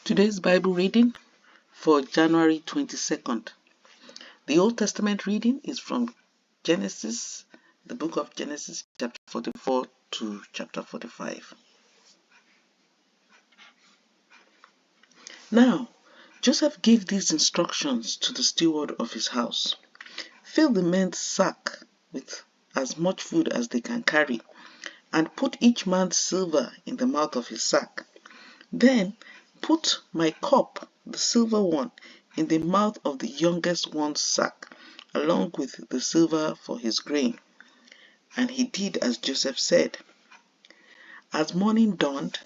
Today's Bible reading for January 22nd. The Old Testament reading is from Genesis, the book of Genesis, chapter 44 to chapter 45. Now, Joseph gave these instructions to the steward of his house. Fill the men's sack with as much food as they can carry, and put each man's silver in the mouth of his sack. Then put my cup, the silver one, in the mouth of the youngest one's sack, along with the silver for his grain. And he did as Joseph said. As morning dawned,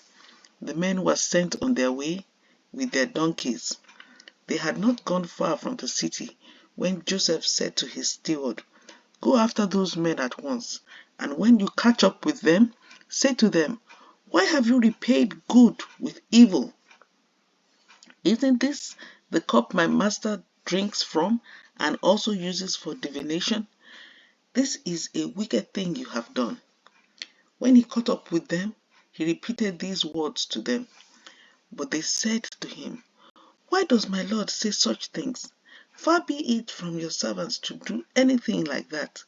the men were sent on their way with their donkeys. They had not gone far from the city when Joseph said to his steward, "Go after those men at once, and when you catch up with them, say to them, 'Why have you repaid good with evil? Isn't this the cup my master drinks from and also uses for divination? This is a wicked thing you have done.'" When he caught up with them, he repeated these words to them. But they said to him, "Why does my lord say such things? Far be it from your servants to do anything like that.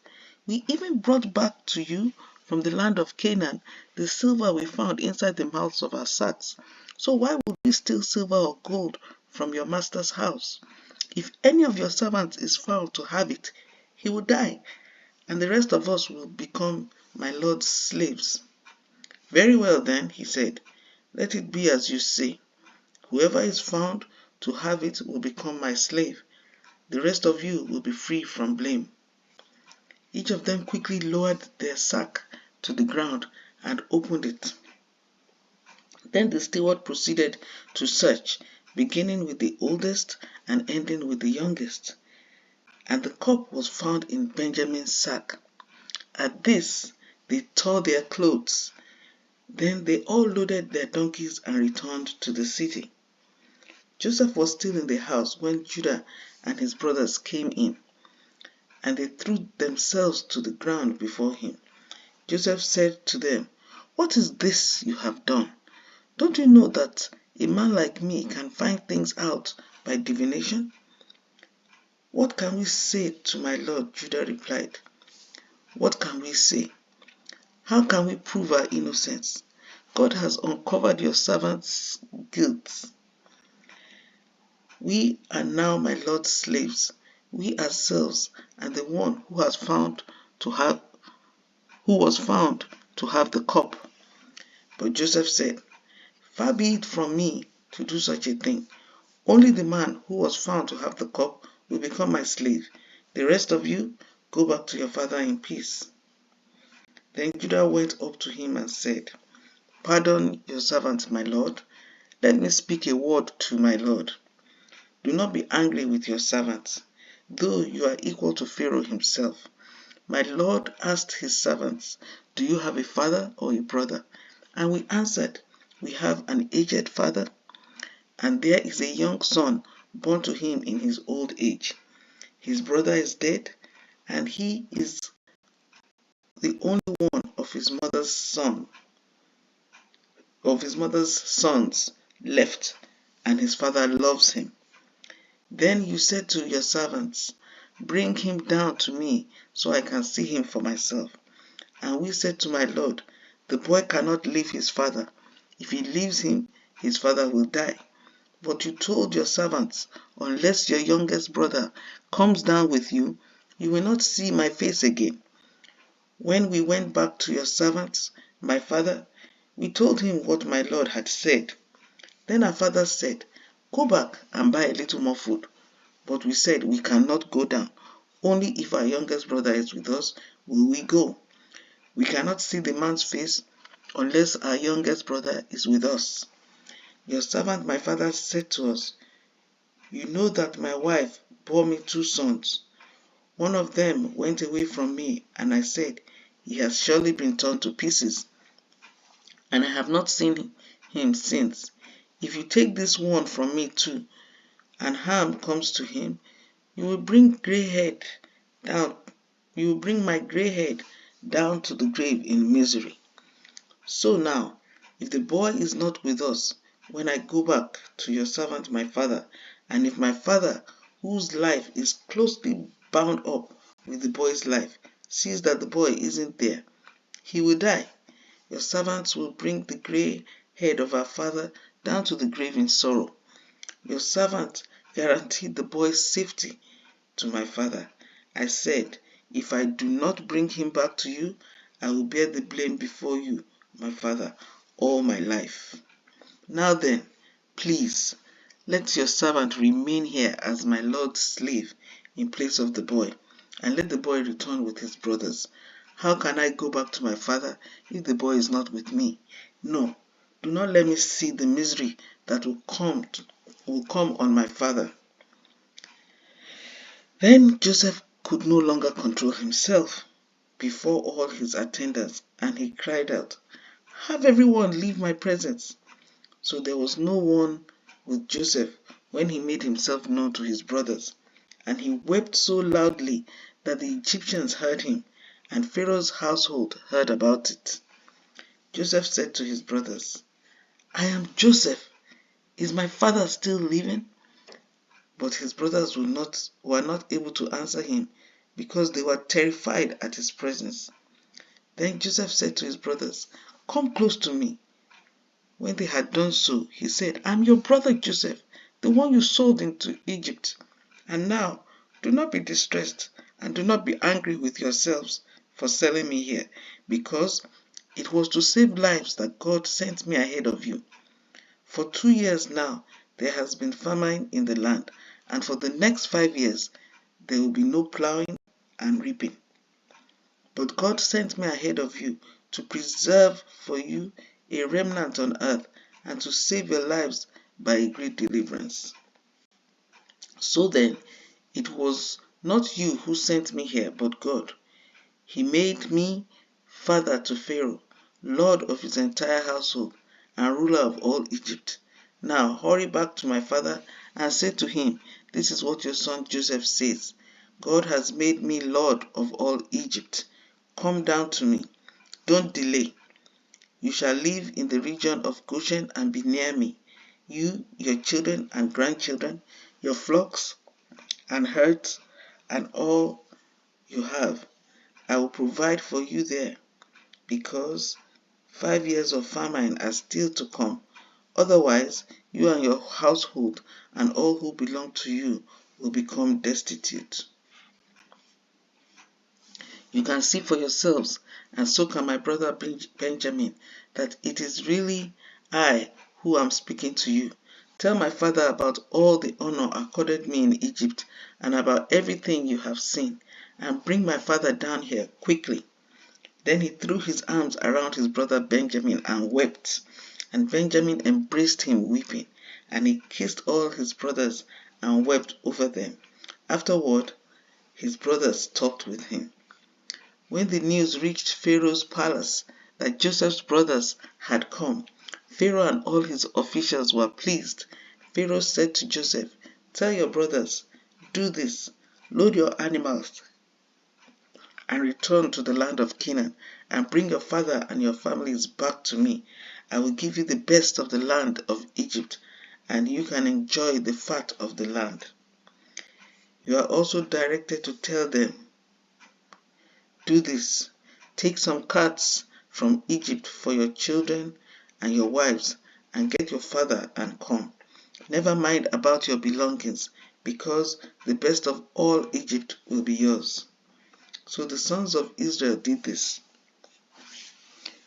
We even brought back to you from the land of Canaan the silver we found inside the mouths of our sacks. So why would we steal silver or gold from your master's house? If any of your servants is found to have it, he will die, and the rest of us will become my lord's slaves." "Very well then," he said, "let it be as you say. Whoever is found to have it will become my slave. The rest of you will be free from blame." Each of them quickly lowered their sack to the ground and opened it. Then the steward proceeded to search, beginning with the oldest and ending with the youngest. And the cup was found in Benjamin's sack. At this, they tore their clothes. Then they all loaded their donkeys and returned to the city. Joseph was still in the house when Judah and his brothers came in, and they threw themselves to the ground before him. Joseph said to them, "What is this you have done? Don't you know that a man like me can find things out by divination?" "What can we say to my lord?" Judah replied. "What can we say? How can we prove our innocence? God has uncovered your servant's guilt. We are now my lord's slaves, we ourselves, and the one who was found to have the cup." But Joseph said, "Far be it from me to do such a thing. Only the man who was found to have the cup will become my slave. The rest of you, go back to your father in peace." Then Judah went up to him and said, "Pardon your servant, my lord. Let me speak a word to my lord. Do not be angry with your servants, though you are equal to Pharaoh himself. My lord asked his servants, 'Do you have a father or a brother?' And we answered, 'We have an aged father, and there is a young son born to him in his old age. His brother is dead, and he is the only one of his mother's sons left, and his father loves him.' Then you said to your servants, 'Bring him down to me so I can see him for myself.' And we said to my lord, 'The boy cannot leave his father. If he leaves him, his father will die.' But you told your servants, 'Unless your youngest brother comes down with you, you will not see my face again.' When we went back to your servants, my father, we told him what my lord had said. Then our father said, 'Go back and buy a little more food.' But we said, 'We cannot go down. Only if our youngest brother is with us will we go. We cannot see the man's face unless our youngest brother is with us.' Your servant my father said to us, 'You know that my wife bore me 2 sons. One of them went away from me, and I said, he has surely been torn to pieces, and I have not seen him since. If you take this one from me too, and harm comes to him, you will bring my gray head down to the grave in misery. So now, if the boy is not with us, when I go back to your servant my father, and if my father, whose life is closely bound up with the boy's life, sees that the boy isn't there, he will die. Your servants will bring the grey head of our father down to the grave in sorrow. Your servant guaranteed the boy's safety to my father. I said, if I do not bring him back to you, I will bear the blame before you, my father, all my life. Now then, please, let your servant remain here as my lord's slave in place of the boy, and let the boy return with his brothers. How can I go back to my father if the boy is not with me? No, do not let me see the misery that will come on my father. Then Joseph could no longer control himself before all his attendants, and he cried out, "Have everyone leave my presence." So there was no one with Joseph when he made himself known to his brothers, and he wept so loudly that the Egyptians heard him, and Pharaoh's household heard about it. Joseph said to his brothers, "I am Joseph. Is my father still living?" But his brothers were not able to answer him because they were terrified at his presence. Then Joseph said to his brothers, "Come close to me." When they had done so, he said, "I am your brother Joseph, the one you sold into Egypt. And now, do not be distressed and do not be angry with yourselves for selling me here, because it was to save lives that God sent me ahead of you. For 2 years now, there has been famine in the land, and for the next 5 years, there will be no plowing and reaping. But God sent me ahead of you to preserve for you a remnant on earth and to save your lives by a great deliverance. So then, it was not you who sent me here, but God. He made me father to Pharaoh, lord of his entire household, and ruler of all Egypt. Now hurry back to my father and say to him, 'This is what your son Joseph says. God has made me lord of all Egypt. Come down to me. Don't delay. You shall live in the region of Goshen and be near me, you, your children and grandchildren, your flocks and herds, and all you have. I will provide for you there, because 5 years of famine are still to come. Otherwise, you and your household and all who belong to you will become destitute. You can see for yourselves, and so can my brother Benjamin, that it is really I who am speaking to you. Tell my father about all the honor accorded me in Egypt and about everything you have seen, and bring my father down here quickly." Then he threw his arms around his brother Benjamin and wept, and Benjamin embraced him weeping, and he kissed all his brothers and wept over them. Afterward, his brothers talked with him. When the news reached Pharaoh's palace that Joseph's brothers had come, Pharaoh and all his officials were pleased. Pharaoh said to Joseph, "Tell your brothers, do this, load your animals and return to the land of Canaan, and bring your father and your families back to me. I will give you the best of the land of Egypt, and you can enjoy the fat of the land." You are also directed to tell them, "Do this, take some carts from Egypt for your children and your wives, and get your father and come. Never mind about your belongings, because the best of all Egypt will be yours." So the sons of Israel did this.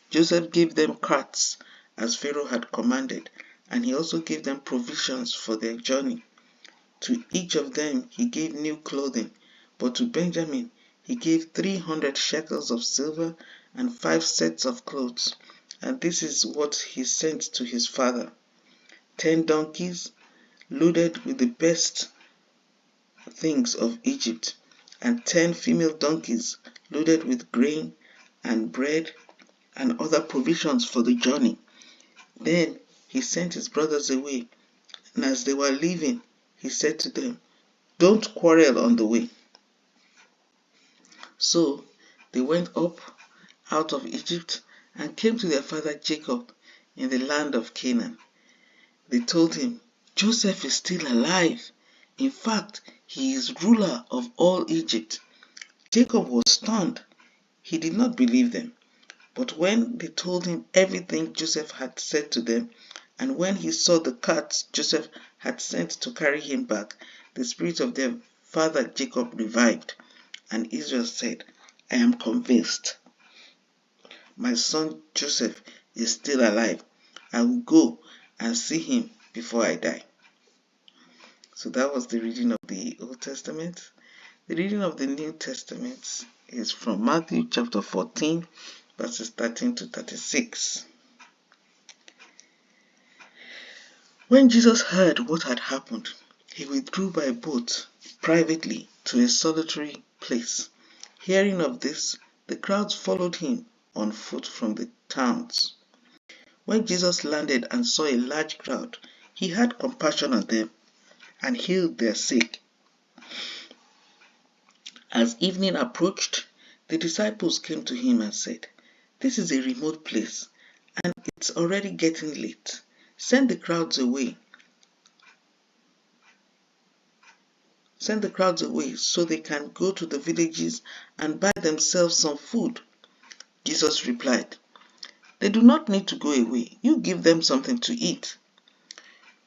Joseph gave them carts as Pharaoh had commanded, and he also gave them provisions for their journey. To each of them he gave new clothing, but to Benjamin he gave 300 shekels of silver and 5 sets of clothes. And this is what he sent to his father: 10 donkeys loaded with the best things of Egypt, and 10 female donkeys loaded with grain and bread and other provisions for the journey. Then he sent his brothers away, and as they were leaving, he said to them, "Don't quarrel on the way." So they went up out of Egypt and came to their father Jacob in the land of Canaan. They told him, "Joseph is still alive. In fact, he is ruler of all Egypt." Jacob was stunned. He did not believe them. But when they told him everything Joseph had said to them, and when he saw the carts Joseph had sent to carry him back, the spirit of their father Jacob revived. And Israel said, "I am convinced. My son Joseph is still alive. I will go and see him before I die." So that was the reading of the Old Testament. The reading of the New Testament is from Matthew chapter 14, verses 13 to 36. When Jesus heard what had happened, he withdrew by boat privately to a solitary place. Hearing of this, the crowds followed him on foot from the towns. When Jesus landed and saw a large crowd, he had compassion on them and healed their sick. As evening approached, the disciples came to him and said, "This is a remote place, and it's already getting late. Send the crowds away so they can go to the villages and buy themselves some food." Jesus replied, "They do not need to go away. You give them something to eat."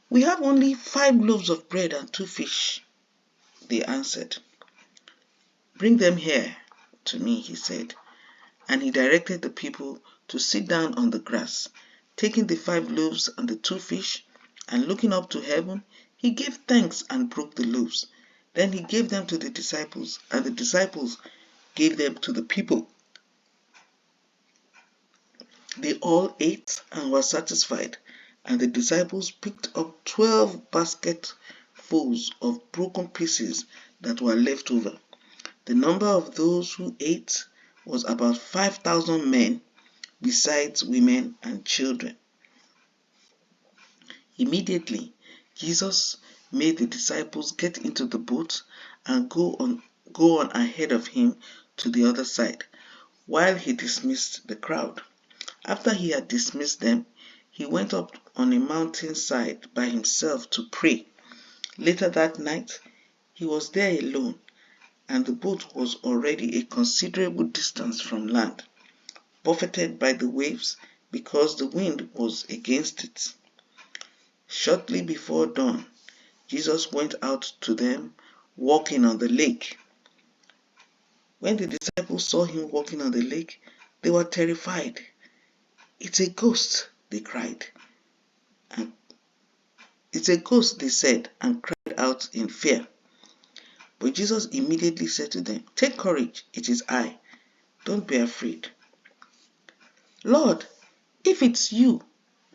"We have only 5 loaves of bread and 2 fish," they answered. "Bring them here to me," he said. And he directed the people to sit down on the grass. Taking the 5 loaves and the 2 fish, and looking up to heaven, he gave thanks and broke the loaves. Then he gave them to the disciples, and the disciples gave them to the people. They all ate and were satisfied, and the disciples picked up 12 basketfuls of broken pieces that were left over. The number of those who ate was about 5,000 men, besides women and children. Immediately, Jesus made the disciples get into the boat and go on ahead of him to the other side, while he dismissed the crowd. After he had dismissed them, he went up on a mountainside by himself to pray. Later that night, he was there alone, and the boat was already a considerable distance from land, buffeted by the waves because the wind was against it. Shortly before dawn, Jesus went out to them walking on the lake. When the disciples saw him walking on the lake, they were terrified. "It's a ghost," they cried. "It's a ghost," they said, and cried out in fear. But Jesus immediately said to them, "Take courage, it is I. Don't be afraid." "Lord, if it's you,"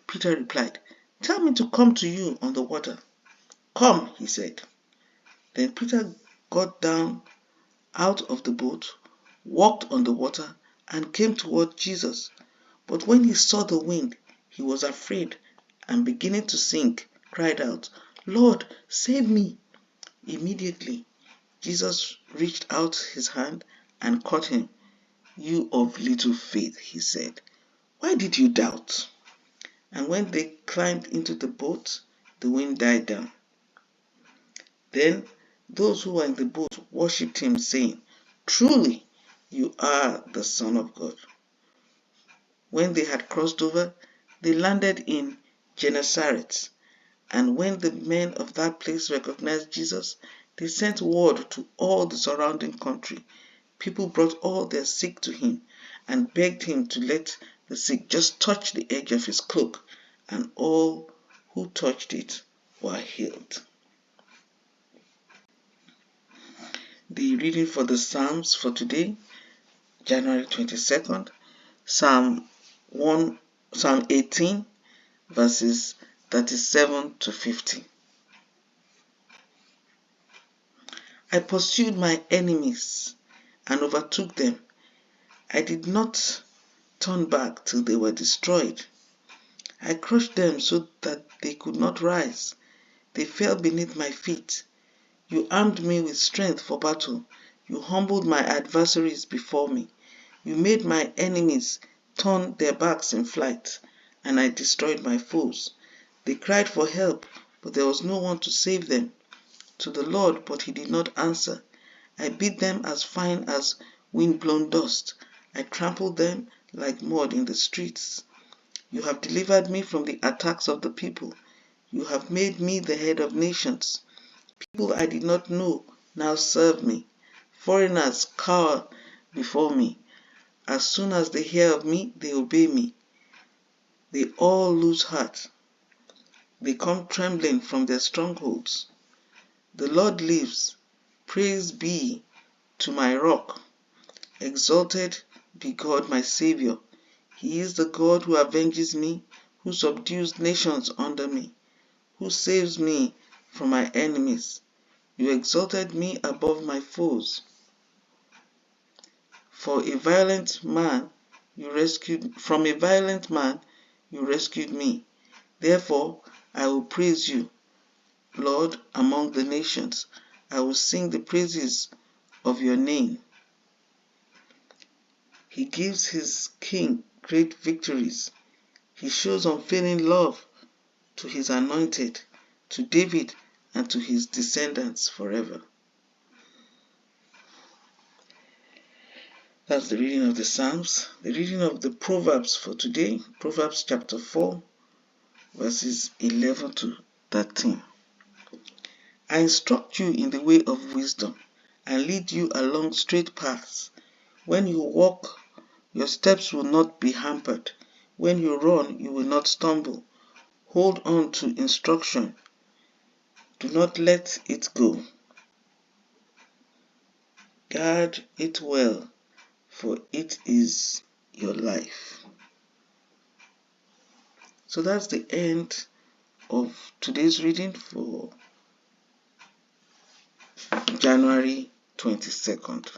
Peter replied, "tell me to come to you on the water." "Come," he said. Then Peter got down out of the boat, walked on the water, and came toward Jesus. But when he saw the wind, he was afraid, and beginning to sink, cried out, "Lord, save me." Immediately, Jesus reached out his hand and caught him. "You of little faith," he said, "why did you doubt?" And when they climbed into the boat, the wind died down. Then those who were in the boat worshipped him, saying, "Truly, you are the Son of God." When they had crossed over, they landed in Gennesaret. And when the men of that place recognized Jesus, they sent word to all the surrounding country. People brought all their sick to him and begged him to let the sick just touch the edge of his cloak, and all who touched it were healed. The reading for the Psalms for today, January 22nd, Psalm 18, verses 37 to 50. I pursued my enemies and overtook them. I did not turn back till they were destroyed. I crushed them so that they could not rise. They fell beneath my feet. You armed me with strength for battle. You humbled my adversaries before me. You made my enemies turn their backs in flight, and I destroyed my foes. They cried for help, but there was no one to save them. To the Lord, but he did not answer. I beat them as fine as wind-blown dust. I trampled them like mud in the streets. You have delivered me from the attacks of the people. You have made me the head of nations. People I did not know now serve me. Foreigners cower before me. As soon as they hear of me, they obey me. They all lose heart. They come trembling from their strongholds. The Lord lives. Praise be to my rock. Exalted be God my Saviour. He is the God who avenges me, who subdues nations under me, who saves me from my enemies. You exalted me above my foes. From a violent man you rescued me. Therefore I will praise you, Lord, among the nations. I will sing the praises of your name. He gives his king great victories. He shows unfailing love to his anointed, to David and to his descendants forever. That's the reading of the Psalms. The reading of the Proverbs for today, Proverbs chapter 4, verses 11 to 13. I instruct you in the way of wisdom and lead you along straight paths. When you walk, your steps will not be hampered. When you run, you will not stumble. Hold on to instruction. Do not let it go. Guard it well, for it is your life. So that's the end of today's reading for January 22nd.